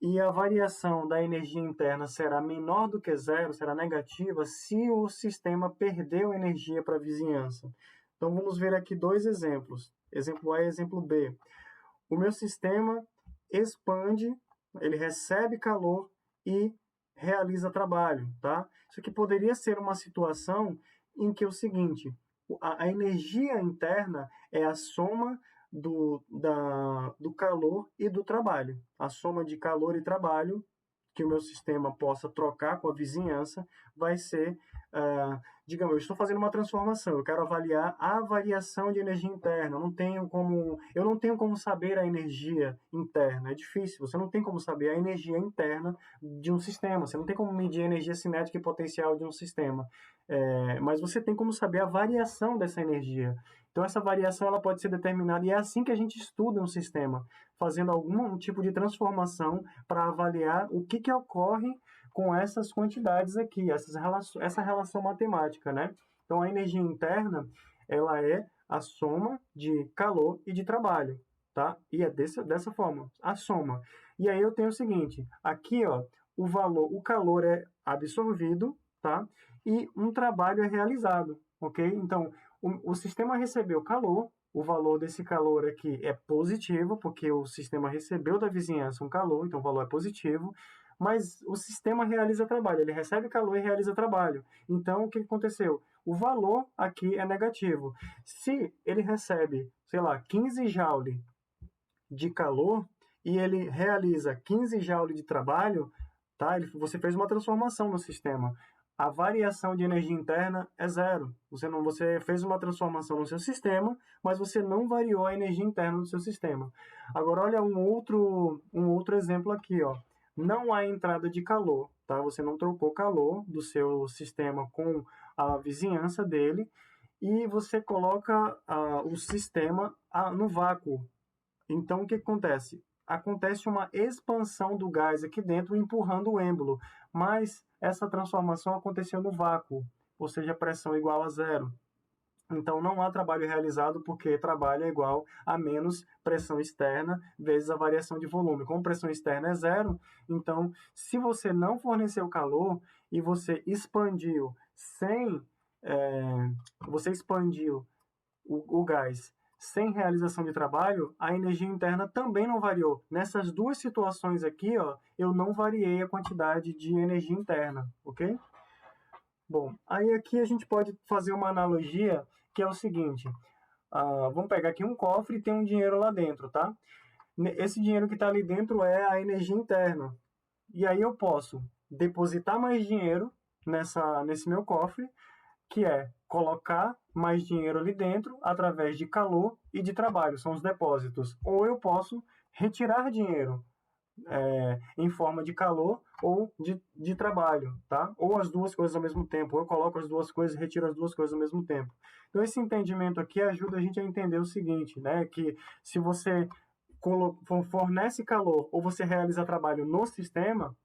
E a variação da energia interna será menor do que zero, será negativa, se o sistema perdeu energia para a vizinhança. Então vamos ver aqui dois exemplos, exemplo A e exemplo B. O meu sistema expande, ele recebe calor e realiza trabalho, tá? Isso aqui poderia ser uma situação em que é o seguinte: a energia interna é a soma do calor e do trabalho. A soma de calor e trabalho que o meu sistema possa trocar com a vizinhança vai ser, digamos, eu estou fazendo uma transformação, eu quero avaliar a variação de energia interna. Eu não tenho como saber a energia interna, é difícil, você não tem como saber a energia interna de um sistema, você não tem como medir a energia cinética e potencial de um sistema, mas você tem como saber a variação dessa energia. Então, essa variação ela pode ser determinada, e é assim que a gente estuda um sistema, fazendo algum tipo de transformação para avaliar o que ocorre com essas quantidades aqui, essa relação matemática, né? Então, a energia interna, ela é a soma de calor e de trabalho, tá? E é dessa forma, a soma. E aí eu tenho o seguinte, aqui, ó, o calor é absorvido, tá? E um trabalho é realizado, ok? Então, o sistema recebeu calor, o valor desse calor aqui é positivo, porque o sistema recebeu da vizinhança um calor, então o valor é positivo, mas o sistema realiza trabalho, ele recebe calor e realiza trabalho. Então, o que aconteceu? O valor aqui é negativo. Se ele recebe, sei lá, 15 joule de calor e ele realiza 15 joule de trabalho, tá? Você fez uma transformação no sistema. A variação de energia interna é zero. Você fez uma transformação no seu sistema, mas você não variou a energia interna do seu sistema. Agora, olha um outro exemplo aqui, ó. Não há entrada de calor, tá? Você não trocou calor do seu sistema com a vizinhança dele e você coloca o sistema no vácuo. Então, o que acontece? Acontece uma expansão do gás aqui dentro, empurrando o êmbolo, mas essa transformação aconteceu no vácuo, ou seja, pressão igual a zero. Então, não há trabalho realizado, porque trabalho é igual a menos pressão externa vezes a variação de volume. Como pressão externa é zero, então, se você não forneceu calor e você expandiu você expandiu o gás sem realização de trabalho, a energia interna também não variou. Nessas duas situações aqui, ó, eu não variei a quantidade de energia interna, ok? Bom, aí aqui a gente pode fazer uma analogia que é o seguinte. Vamos pegar aqui um cofre e tem um dinheiro lá dentro, tá? Esse dinheiro que está ali dentro é a energia interna. E aí eu posso depositar mais dinheiro nesse meu cofre, que é colocar mais dinheiro ali dentro através de calor e de trabalho, são os depósitos. Ou eu posso retirar dinheiro em forma de calor ou de trabalho, tá? Ou as duas coisas ao mesmo tempo. Ou eu coloco as duas coisas e retiro as duas coisas ao mesmo tempo. Então, esse entendimento aqui ajuda a gente a entender o seguinte, né? Que se você fornece calor ou você realiza trabalho no sistema,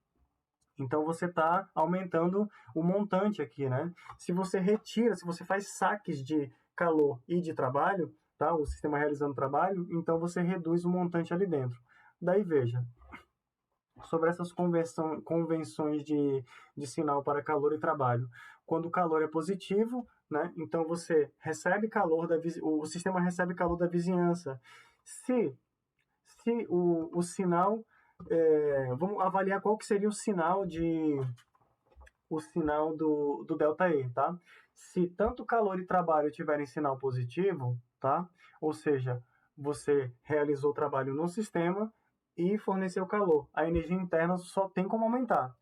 então você está aumentando o montante aqui, né? Se você faz saques de calor e de trabalho, tá? O sistema realizando trabalho, então você reduz o montante ali dentro. Daí veja, sobre essas convenções de sinal para calor e trabalho. Quando o calor é positivo, né? Então você recebe calor o sistema recebe calor da vizinhança. Se o sinal vamos avaliar qual que seria o sinal do ΔE, tá? Se tanto calor e trabalho tiverem sinal positivo, tá? Ou seja, você realizou o trabalho no sistema e forneceu calor. A energia interna só tem como aumentar.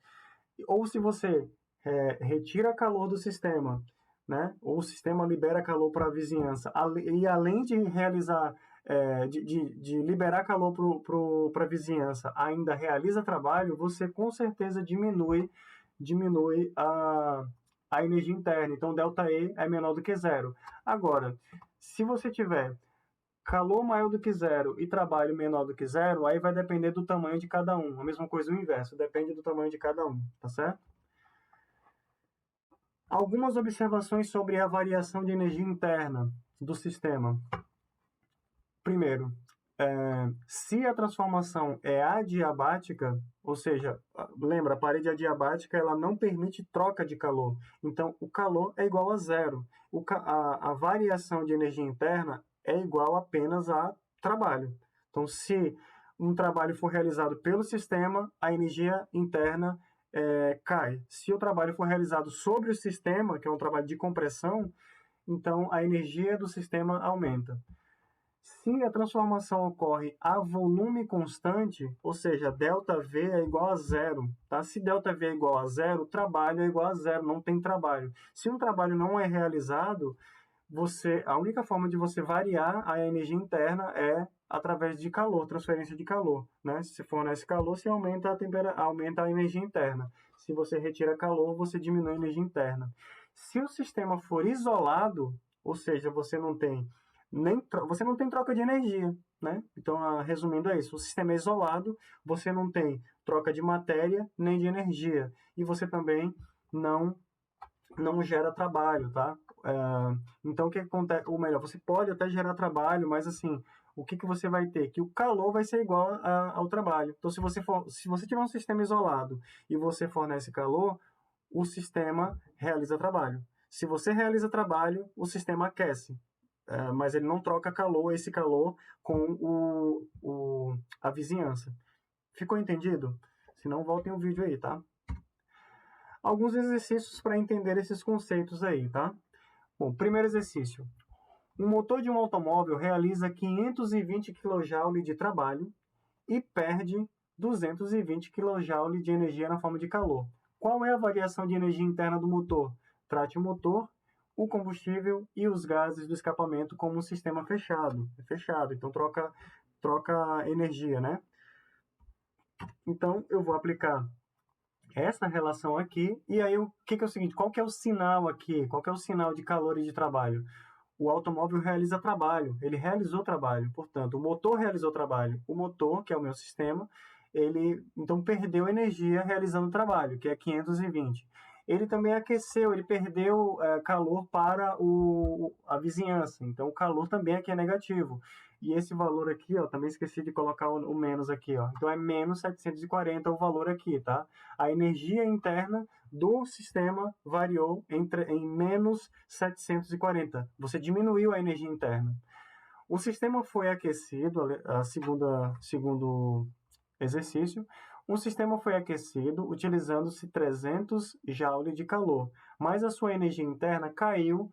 Ou se você retira calor do sistema, né? Ou o sistema libera calor para a vizinhança, e além de realizar de liberar calor para a vizinhança, ainda realiza trabalho, você com certeza diminui a energia interna. Então, ΔE é menor do que zero. Agora, se você tiver calor maior do que zero e trabalho menor do que zero, aí vai depender do tamanho de cada um. A mesma coisa o inverso, depende do tamanho de cada um, tá certo? Algumas observações sobre a variação de energia interna do sistema. Primeiro, se a transformação é adiabática, ou seja, lembra, a parede adiabática ela não permite troca de calor. Então, o calor é igual a zero. A variação de energia interna é igual apenas a trabalho. Então, se um trabalho for realizado pelo sistema, a energia interna cai. Se o trabalho for realizado sobre o sistema, que é um trabalho de compressão, então a energia do sistema aumenta. Se a transformação ocorre a volume constante, ou seja, ΔV é igual a zero, tá? Se ΔV é igual a zero, o trabalho é igual a zero, não tem trabalho. Se um trabalho não é realizado, a única forma de você variar a energia interna é através de calor, transferência de calor, né? Se fornece calor, você aumenta a energia interna. Se você retira calor, você diminui a energia interna. Se o sistema for isolado, ou seja, você não tem troca de energia, né? Então, resumindo é isso, o sistema é isolado, você não tem troca de matéria nem de energia, e você também não gera trabalho, tá? Então, o que acontece? Ou melhor, você pode até gerar trabalho, mas assim, o que você vai ter? Que o calor vai ser igual ao trabalho. Então, se você tiver um sistema isolado e você fornece calor, o sistema realiza trabalho. Se você realiza trabalho, o sistema aquece. Mas ele não troca esse calor com a vizinhança. Ficou entendido? Se não, voltem o vídeo aí, tá? Alguns exercícios para entender esses conceitos aí, tá? Bom, primeiro exercício. Um motor de um automóvel realiza 520 kJ de trabalho e perde 220 kJ de energia na forma de calor. Qual é a variação de energia interna do motor? Trate o motor, o combustível e os gases do escapamento como um sistema fechado. É fechado, então troca energia, né? Então, eu vou aplicar essa relação aqui, e aí o que é o seguinte, qual que é o sinal aqui? Qual que é o sinal de calor e de trabalho? O automóvel realiza trabalho, ele realizou trabalho, portanto, o motor realizou trabalho. O motor, que é o meu sistema, ele então perdeu energia realizando trabalho, que é 520. Ele também aqueceu, ele perdeu calor para a vizinhança, então o calor também aqui é negativo. E esse valor aqui, ó, também esqueci de colocar o menos aqui, ó. Então é menos 740 o valor aqui, tá? A energia interna do sistema variou em menos 740. Você diminuiu a energia interna. O sistema foi aquecido, segundo exercício, o sistema foi aquecido utilizando-se 300 Joule de calor, mas a sua energia interna caiu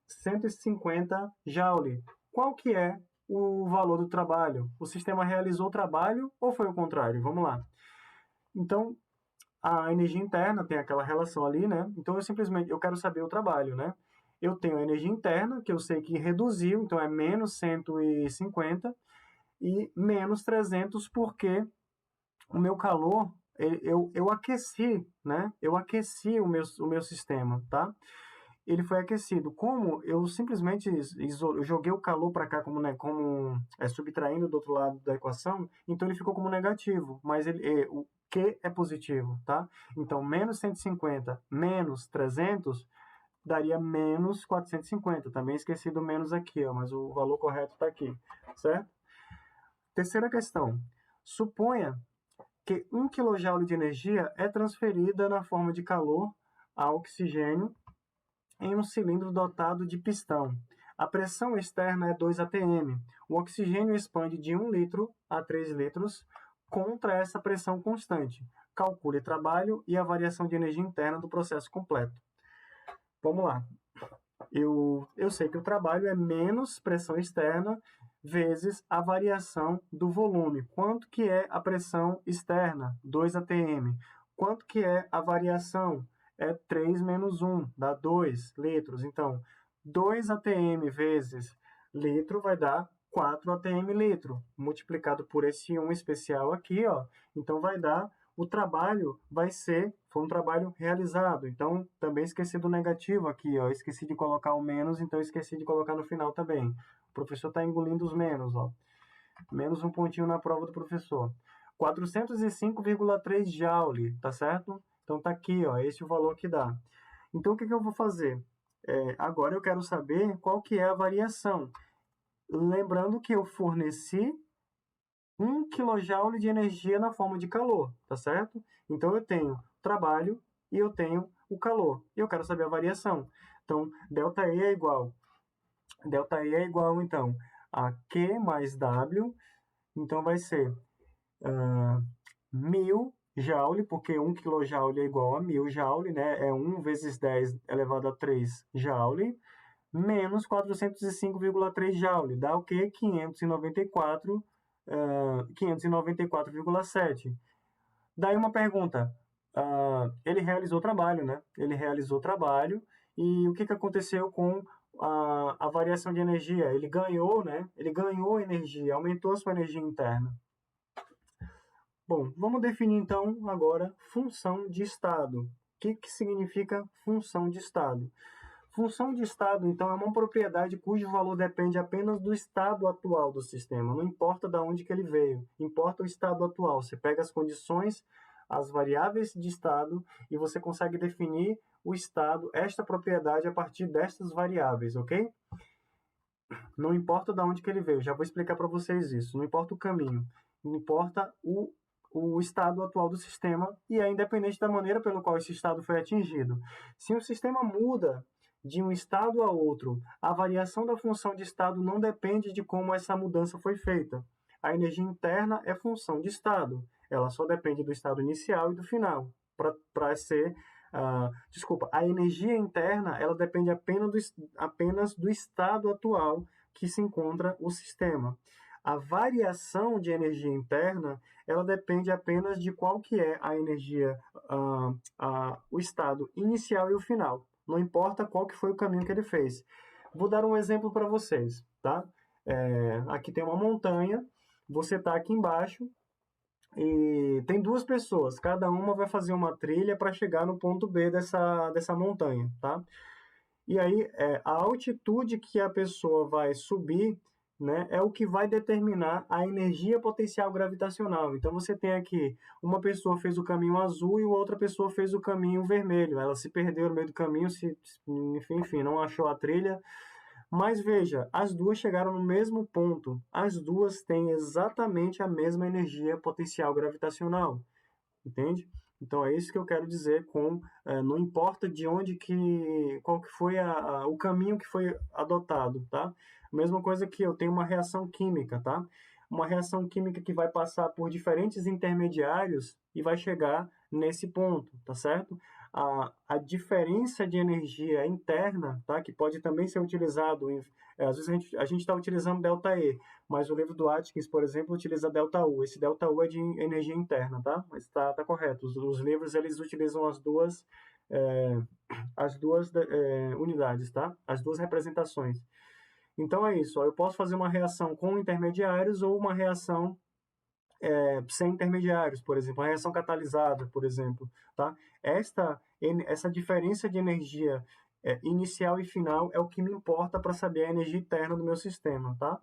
150 Joule. Qual que é o valor do trabalho? O sistema realizou o trabalho ou foi o contrário? Vamos lá. Então, a energia interna tem aquela relação ali, né? Então, eu quero saber o trabalho, né? Eu tenho a energia interna, que eu sei que reduziu, então é menos 150 e menos 300, porque o meu calor, eu aqueci, né? Eu aqueci o meu sistema, tá? Ele foi aquecido. Como eu simplesmente eu joguei o calor para cá como subtraindo do outro lado da equação, então ele ficou como negativo, mas o Q é positivo, tá? Então, menos 150 menos 300 daria menos 450. Também esqueci do menos aqui, ó, mas o valor correto está aqui, certo? Terceira questão. Suponha que 1 kJ de energia é transferida na forma de calor a oxigênio em um cilindro dotado de pistão. A pressão externa é 2 atm. O oxigênio expande de 1 litro a 3 litros contra essa pressão constante. Calcule trabalho e a variação de energia interna do processo completo. Vamos lá. Eu sei que o trabalho é menos pressão externa vezes a variação do volume. Quanto que é a pressão externa? 2 atm. Quanto que é a variação? É 3 menos 1, dá 2 litros. Então, 2 atm vezes litro vai dar 4 atm litro. Multiplicado por esse 1 especial aqui, ó. Então, vai dar, o trabalho foi um trabalho realizado. Então, também esqueci do negativo aqui, ó. Esqueci de colocar o menos, então esqueci de colocar no final também. O professor está engolindo os menos, ó. Menos um pontinho na prova do professor. 405,3 Joule, tá certo? Então tá aqui, ó, esse é o valor que dá. Então o que eu vou fazer? Agora eu quero saber qual que é a variação. Lembrando que eu forneci 1 kJ de energia na forma de calor, tá certo? Então eu tenho trabalho e eu tenho o calor. E eu quero saber a variação. Então, ΔE é igual. ΔE é igual, então, a Q mais W. Então vai ser 1000 Joule, porque 1 kJ é igual a 1000 Joule, né? É 1 vezes 10 elevado a 3 Joule, menos 405,3 Joule. Dá o quê? 594,7. Daí uma pergunta. Ele realizou trabalho, né? Ele realizou trabalho. E o que aconteceu com a variação de energia? Ele ganhou, né? Ele ganhou energia, aumentou a sua energia interna. Bom, vamos definir então agora função de estado. O que significa função de estado? Função de estado, então, é uma propriedade cujo valor depende apenas do estado atual do sistema. Não importa de onde que ele veio, importa o estado atual. Você pega as condições, as variáveis de estado e você consegue definir o estado, esta propriedade, a partir destas variáveis, ok? Não importa de onde que ele veio, já vou explicar para vocês isso. Não importa o caminho, não importa o estado atual do sistema e é independente da maneira pelo qual esse estado foi atingido. Se o sistema muda de um estado a outro, a variação da função de estado não depende de como essa mudança foi feita. A energia interna é função de estado, ela só depende do estado inicial e do final, para ser... desculpa, a energia interna ela depende apenas do estado atual que se encontra o sistema. A variação de energia interna ela depende apenas de qual que é a energia, o estado inicial e o final. Não importa qual que foi o caminho que ele fez. Vou dar um exemplo para vocês, tá? Aqui tem uma montanha, você está aqui embaixo e tem duas pessoas, cada uma vai fazer uma trilha para chegar no ponto B dessa montanha, tá? E aí, a altitude que a pessoa vai subir, né, é o que vai determinar a energia potencial gravitacional. Então, você tem aqui, uma pessoa fez o caminho azul e outra pessoa fez o caminho vermelho. Ela se perdeu no meio do caminho, enfim, não achou a trilha. Mas veja, as duas chegaram no mesmo ponto. As duas têm exatamente a mesma energia potencial gravitacional. Entende? Então é isso que eu quero dizer com não importa de onde qual que foi o caminho que foi adotado, tá? Mesma coisa que eu tenho uma reação química, tá? Uma reação química que vai passar por diferentes intermediários e vai chegar nesse ponto, tá certo? A diferença de energia interna, tá? Que pode também ser utilizado, às vezes a gente está utilizando ΔE, mas o livro do Atkins, por exemplo, utiliza ΔU. Esse ΔU é de energia interna, tá? Mas tá correto. Os livros, eles utilizam as duas unidades, tá? As duas representações. Então é isso. Eu posso fazer uma reação com intermediários ou uma reação sem intermediários, por exemplo, uma reação catalisada, por exemplo, tá? Essa diferença de energia inicial e final é o que me importa para saber a energia interna do meu sistema, tá?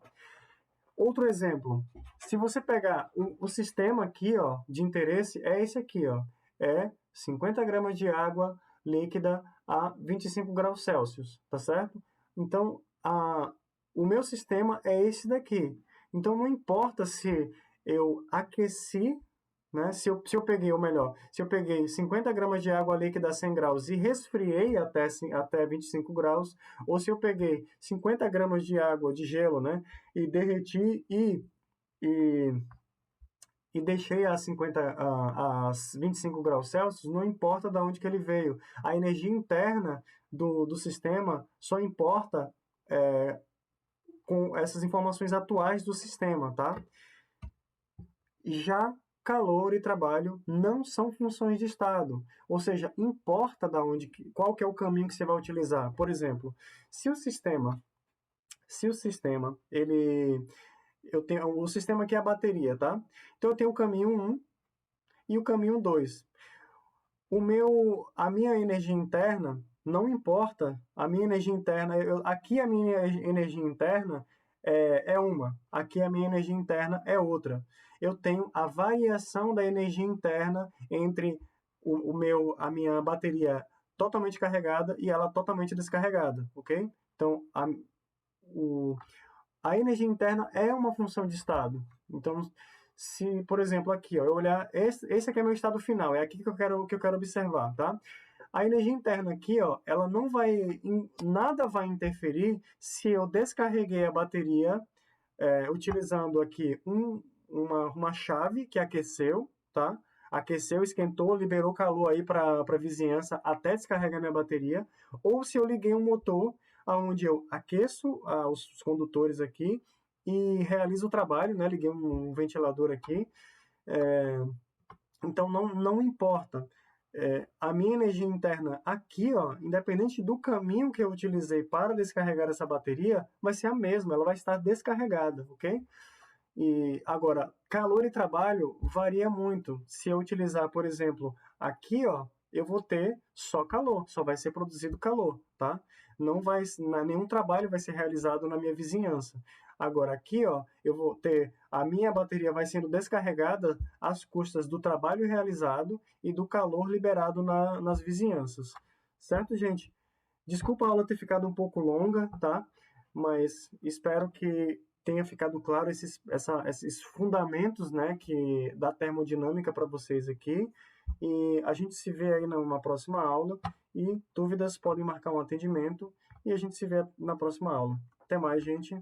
Outro exemplo, se você pegar o sistema aqui, ó, de interesse, é esse aqui, ó, é 50 gramas de água líquida a 25 graus Celsius, tá certo? Então, o meu sistema é esse daqui. Então, não importa se eu aqueci, né? Se eu peguei, ou melhor, se eu peguei 50 gramas de água líquida a 100 graus e resfriei até 25 graus, ou se eu peguei 50 gramas de água, de gelo, né? E derreti e deixei a 25 graus Celsius, não importa de onde que ele veio. A energia interna do sistema só importa com essas informações atuais do sistema, tá? Já calor e trabalho não são funções de estado, ou seja, importa qual que é o caminho que você vai utilizar. Por exemplo, se o sistema o sistema aqui é a bateria, tá? Então eu tenho o caminho 1 e o caminho 2. A minha energia interna não importa, a minha energia interna, aqui a minha energia interna é uma, aqui a minha energia interna é outra. Eu tenho a variação da energia interna entre a minha bateria totalmente carregada e ela totalmente descarregada, ok? Então, a energia interna é uma função de estado. Então, se, por exemplo, aqui, ó, eu olhar, esse aqui é meu estado final, é aqui que eu quero observar, tá? A energia interna aqui, ó, ela não vai, nada vai interferir se eu descarreguei a bateria utilizando aqui uma chave que aqueceu, tá? Aqueceu, esquentou, liberou calor aí para a vizinhança até descarregar minha bateria, ou se eu liguei um motor onde eu aqueço os condutores aqui e realizo o trabalho, né? Liguei um ventilador aqui. Então, não importa. A minha energia interna aqui, ó, independente do caminho que eu utilizei para descarregar essa bateria, vai ser a mesma, ela vai estar descarregada, ok? E agora, calor e trabalho varia muito. Se eu utilizar, por exemplo, aqui, ó, eu vou ter só calor, só vai ser produzido calor, tá? Nenhum trabalho vai ser realizado na minha vizinhança. Agora aqui, ó, eu vou ter a minha bateria vai sendo descarregada às custas do trabalho realizado e do calor liberado nas vizinhanças. Certo, gente? Desculpa a aula ter ficado um pouco longa, tá? Mas espero que tenha ficado claro esses fundamentos, né, da termodinâmica para vocês aqui. E a gente se vê aí numa próxima aula. E dúvidas podem marcar um atendimento. E a gente se vê na próxima aula. Até mais, gente.